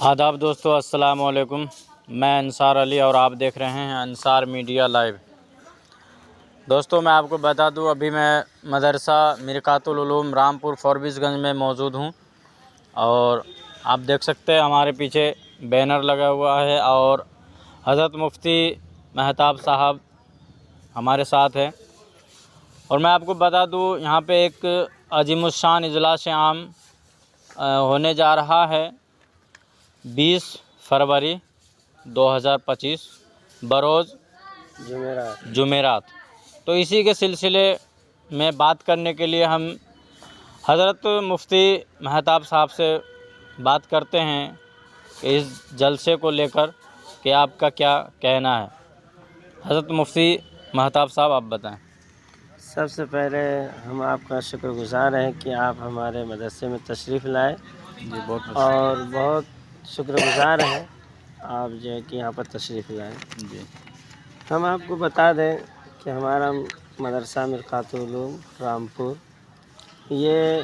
آداب دوستو، السلام علیکم۔ میں انصار علی اور آپ دیکھ رہے ہیں انصار میڈیا لائیو۔ دوستو میں آپ کو بتا دوں، ابھی میں مدرسہ مرقات العلوم رامپور فوربیس گنج میں موجود ہوں، اور آپ دیکھ سکتے ہیں ہمارے پیچھے بینر لگا ہوا ہے، اور حضرت مفتی مہتاب صاحب ہمارے ساتھ ہیں۔ اور میں آپ کو بتا دوں، یہاں پہ ایک عظیم الشان اجلاس عام ہونے جا رہا ہے 20 فروری 2025 بروز جمعرات۔ تو اسی کے سلسلے میں بات کرنے کے لیے ہم حضرت مفتی مہتاب صاحب سے بات کرتے ہیں کہ اس جلسے کو لے کر کہ آپ کا کیا کہنا ہے۔ حضرت مفتی مہتاب صاحب، آپ بتائیں۔ سب سے پہلے ہم آپ کا شکر گزار ہیں کہ آپ ہمارے مدرسے میں تشریف لائے، اور بہت شکر گزار ہیں آپ جو ہے کہ یہاں پر تشریف لائیں۔ ہم آپ کو بتا دیں کہ ہمارا مدرسہ مرقات العلوم رامپور، یہ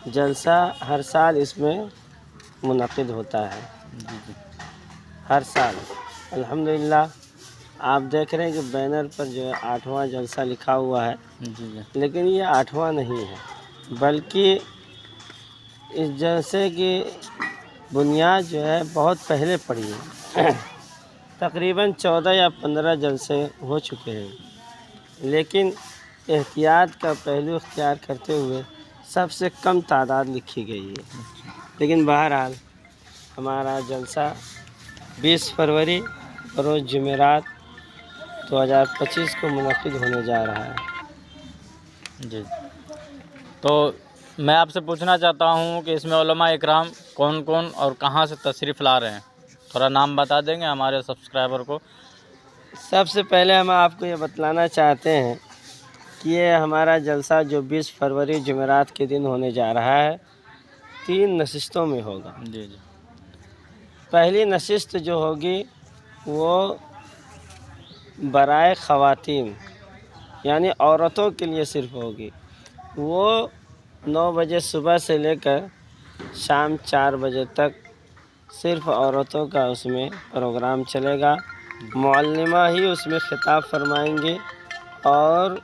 جلسہ ہر سال اس میں منعقد ہوتا ہے، ہر سال الحمدللہ۔ آپ دیکھ رہے ہیں کہ بینر پر جو ہے 8واں جلسہ لکھا ہوا ہے، لیکن یہ 8واں نہیں ہے، بلکہ اس جلسے کی بنیاد جو ہے بہت پہلے پڑی ہے۔ تقریباً 14 یا 15 جلسے ہو چکے ہیں، لیکن احتیاط کا پہلو اختیار کرتے ہوئے سب سے کم تعداد لکھی گئی ہے۔ لیکن بہرحال ہمارا جلسہ 20 فروری روز جمعرات 2025 کو منعقد ہونے جا رہا ہے۔ جی، تو میں آپ سے پوچھنا چاہتا ہوں کہ اس میں علماء اکرام کون کون اور کہاں سے تشریف لا رہے ہیں، تھوڑا نام بتا دیں گے ہمارے سبسکرائبر کو۔ سب سے پہلے ہم آپ کو یہ بتلانا چاہتے ہیں کہ یہ ہمارا جلسہ جو 20 فروری جمعرات کے دن ہونے جا رہا ہے، 3 نشستوں میں ہوگا۔ جی جی۔ پہلی نشست جو ہوگی وہ برائے خواتین، یعنی عورتوں کے لیے صرف ہوگی۔ وہ 9 بجے صبح سے لے کر شام 4 بجے تک صرف عورتوں کا اس میں پروگرام چلے گا۔ معلمہ ہی اس میں خطاب فرمائیں گی، اور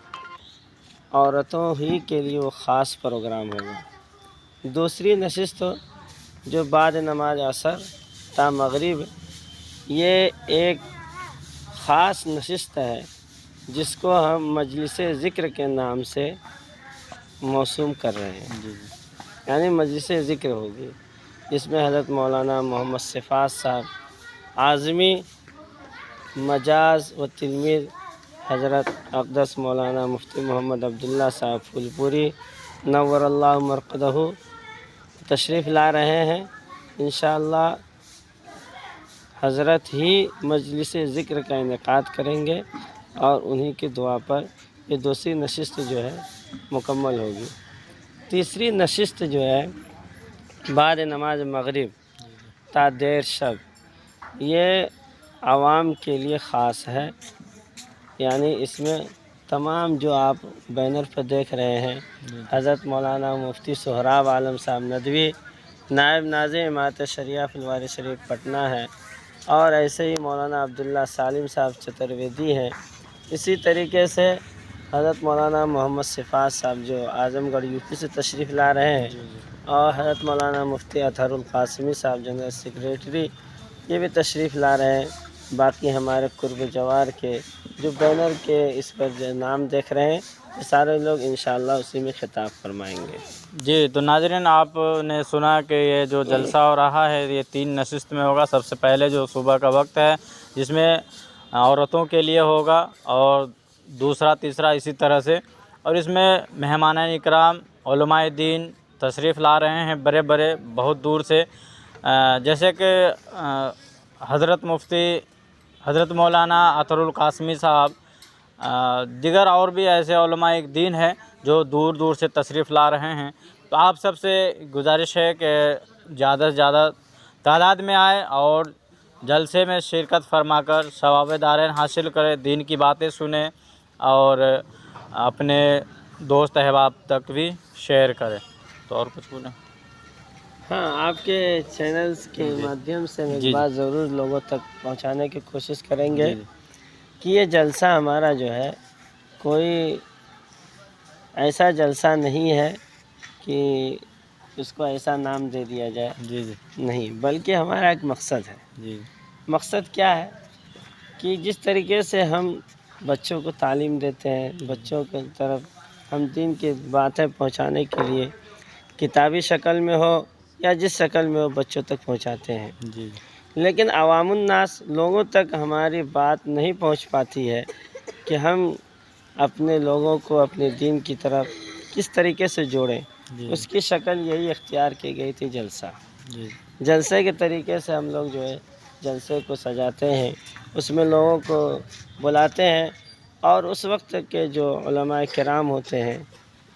عورتوں ہی کے لیے وہ خاص پروگرام ہوگا۔ دوسری نشست جو بعد نماز عصر تا مغرب، یہ ایک خاص نشست ہے جس کو ہم مجلس ذکر کے نام سے موسوم کر رہے ہیں، یعنی مجلس ذکر ہوگی، جس میں حضرت مولانا محمد صفات صاحب اعظمی مجاز و تلمید حضرت اقدس مولانا مفتی محمد عبداللہ صاحب پھولپوری نور اللہ مرقدہ تشریف لا رہے ہیں۔ انشاءاللہ حضرت ہی مجلس ذکر کا انعقاد کریں گے، اور انہی کی دعا پر یہ دوسری نشست جو ہے مکمل ہوگی۔ تیسری نشست جو ہے بعد نماز مغرب تا دیر شب، یہ عوام کے لیے خاص ہے، یعنی اس میں تمام جو آپ بینر پہ دیکھ رہے ہیں، حضرت مولانا مفتی سہراب عالم صاحب ندوی نائب ناظم امارت شریعہ فلواری شریف پٹنہ ہے، اور ایسے ہی مولانا عبداللہ سالم صاحب چترویدی ہیں۔ اسی طریقے سے حضرت مولانا محمد صفات صاحب جو اعظم گڑھ یو پی سے تشریف لا رہے ہیں، اور حضرت مولانا مفتی اطہر القاسمی صاحب جنرل سیکریٹری، یہ بھی تشریف لا رہے ہیں۔ باقی ہمارے قرب جوار کے جو بینر کے اس پر جو نام دیکھ رہے ہیں، یہ سارے لوگ انشاءاللہ اسی میں خطاب فرمائیں گے۔ جی، تو ناظرین، آپ نے سنا کہ یہ جو جلسہ ہو رہا ہے یہ 3 نشست میں ہوگا۔ سب سے پہلے جو صبح کا وقت ہے، جس میں عورتوں کے لیے ہوگا، اور دوسرا تیسرا اسی طرح سے، اور اس میں مہمان اکرام علماء دین تشریف لا رہے ہیں بڑے بڑے بہت دور سے، جیسے کہ حضرت مولانا اطہر القاسمی صاحب، دیگر اور بھی ایسے علماء دین ہیں جو دور دور سے تشریف لا رہے ہیں۔ تو آپ سب سے گزارش ہے کہ زیادہ سے زیادہ تعداد میں آئے اور جلسے میں شرکت فرما کر ثواب دارین حاصل کرے، دین کی باتیں سنیں، اور اپنے دوست احباب تک بھی شیئر کرے۔ تو اور کچھ بولیں؟ ہاں، آپ کے چینلز کے مادھیم سے ہم ایک بات ضرور لوگوں تک پہنچانے کی کوشش کریں گے کہ یہ جلسہ ہمارا جو ہے کوئی ایسا جلسہ نہیں ہے کہ اس کو ایسا نام دے دیا جائے، جی جی نہیں، بلکہ ہمارا ایک مقصد ہے۔ جی مقصد کیا ہے کہ جس طریقے سے ہم بچوں کو تعلیم دیتے ہیں، بچوں کی طرف ہم دین کی باتیں پہنچانے کے لیے کتابی شکل میں ہو یا جس شکل میں ہو بچوں تک پہنچاتے ہیں، جی لیکن عوام الناس لوگوں تک ہماری بات نہیں پہنچ پاتی ہے کہ ہم اپنے لوگوں کو اپنے دین کی طرف کس طریقے سے جوڑیں۔ اس کی شکل یہی اختیار کی گئی تھی جلسہ۔ جی جلسے کے طریقے سے ہم لوگ جو ہے جلسے کو سجاتے ہیں، اس میں لوگوں کو بلاتے ہیں، اور اس وقت کے جو علماء کرام ہوتے ہیں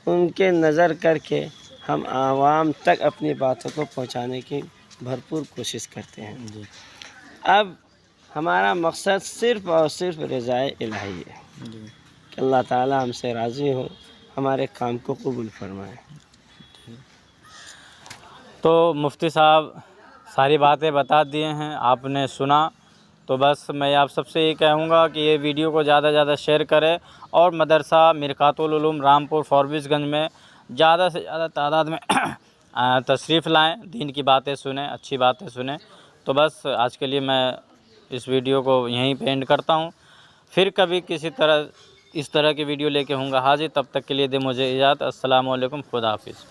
ان کے نظر کر کے ہم عوام تک اپنی باتوں کو پہنچانے کی بھرپور کوشش کرتے ہیں۔ جی اب ہمارا مقصد صرف اور صرف رضائے الہی ہے جی کہ اللہ تعالیٰ ہم سے راضی ہو، ہمارے کام کو قبول فرمائے۔ تو مفتی صاحب ساری باتیں بتا دیے ہیں، آپ نے سنا، تو بس میں آپ سب سے یہ کہوں گا کہ یہ ویڈیو کو زیادہ سے زیادہ شیئر کریں، اور مدرسہ مرقات العلوم رامپور فاربیس گنج میں زیادہ سے زیادہ تعداد میں تشریف لائیں، دین کی باتیں سنیں، اچھی باتیں سنیں۔ تو بس آج کے لیے میں اس ویڈیو کو یہیں پہ اینڈ کرتا ہوں، پھر کبھی کسی طرح اس طرح کی ویڈیو لے کے ہوں گا حاضر، تب تک کے لیے دے مجھے اجازت۔ السلام علیکم، خدا حافظ۔